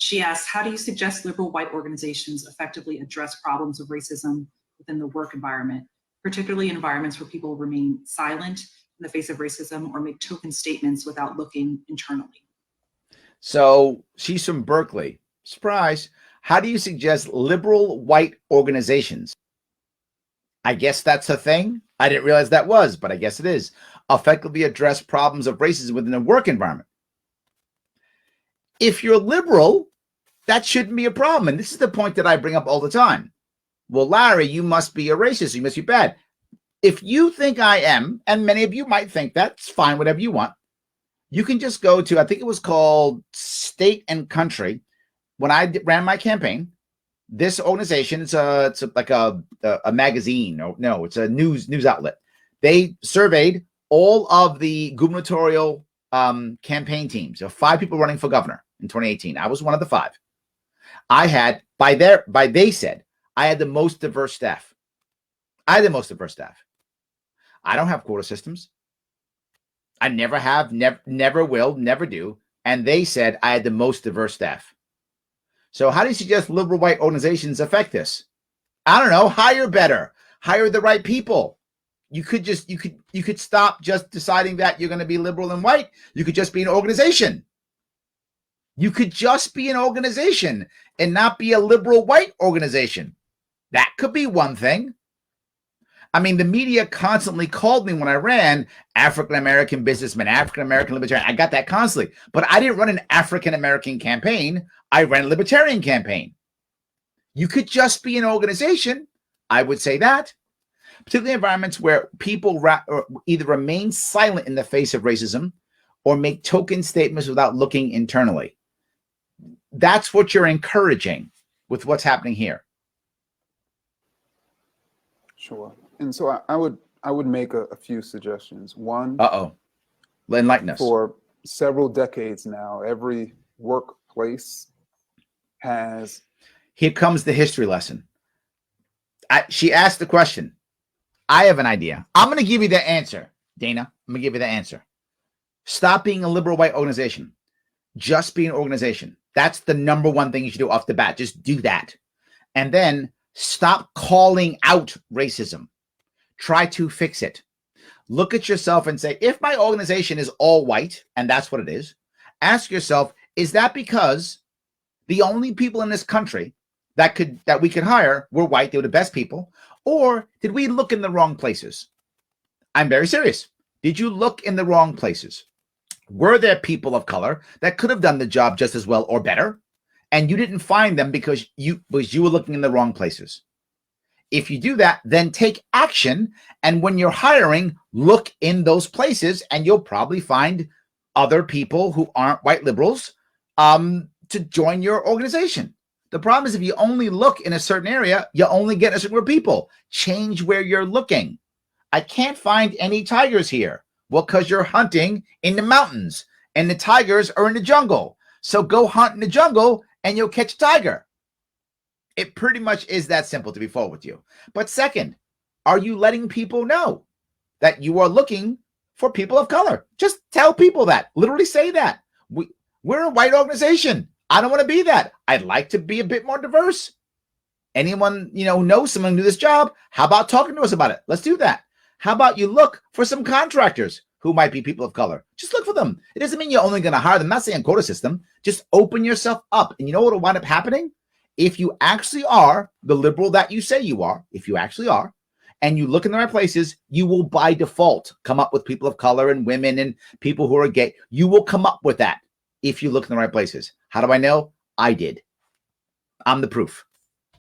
She asks, how do you suggest liberal white organizations effectively address problems of racism within the work environment, particularly in environments where people remain silent in the face of racism or make token statements without looking internally? So she's from Berkeley. Surprise. How do you suggest liberal white organizations? I guess that's a thing. I didn't realize that was, but I guess it is. Effectively address problems of racism within a work environment. If you're liberal, that shouldn't be a problem. And this is the point that I bring up all the time. Well, Larry, you must be a racist. You must be bad. If you think I am, and many of you might think that's fine, whatever you want, you can just go to, I think it was called State and Country. When I ran my campaign, this organization, it's like a magazine. No, it's a news outlet. They surveyed all of the gubernatorial campaign teams. So 5 people running for governor in 2018. I was one of the 5. I had, they said, I had the most diverse staff. I don't have quota systems. I never have, never will, never do. And they said I had the most diverse staff. So how do you suggest liberal white organizations affect this? I don't know. Hire better. Hire the right people. You could stop just deciding that you're going to be liberal and white. You could just be an organization. You could just be an organization and not be a liberal white organization. That could be one thing. I mean, the media constantly called me when I ran African-American businessman, African-American libertarian. I got that constantly, but I didn't run an African-American campaign. I ran a libertarian campaign. You could just be an organization. I would say that, particularly in environments where people either remain silent in the face of racism or make token statements without looking internally. That's what you're encouraging with what's happening here. Sure. And so I would make a few suggestions. One, enlighten us. For several decades now, every workplace has. Here comes the history lesson. She asked the question. I have an idea. I'm going to give you the answer, Dana. I'm going to give you the answer. Stop being a liberal white organization. Just be an organization. That's the number one thing you should do off the bat. Just do that. And then stop calling out racism. Try to fix it. Look at yourself and say, if my organization is all white, and that's what it is, ask yourself, is that because the only people in this country that we could hire were white, they were the best people, or did we look in the wrong places? I'm very serious. Did you look in the wrong places? Were there people of color that could have done the job just as well or better, and you didn't find them because you were looking in the wrong places? If you do that, then take action. And when you're hiring, look in those places and you'll probably find other people who aren't white liberals to join your organization. The problem is if you only look in a certain area, you only get a certain group of people. Change where you're looking. I can't find any tigers here. Well, because you're hunting in the mountains and the tigers are in the jungle. So go hunt in the jungle and you'll catch a tiger. It pretty much is that simple, to be forward with you. But second, are you letting people know that you are looking for people of color? Just tell people that. Literally say that. We're a white organization. I don't want to be that. I'd like to be a bit more diverse. Anyone, knows someone who do this job? How about talking to us about it? Let's do that. How about you look for some contractors who might be people of color? Just look for them. It doesn't mean you're only going to hire them. I'm not saying quota system. Just open yourself up. And you know what will wind up happening? If you actually are the liberal that you say you are, if you actually are, and you look in the right places, you will by default come up with people of color and women and people who are gay. You will come up with that if you look in the right places. How do I know? I did. I'm the proof.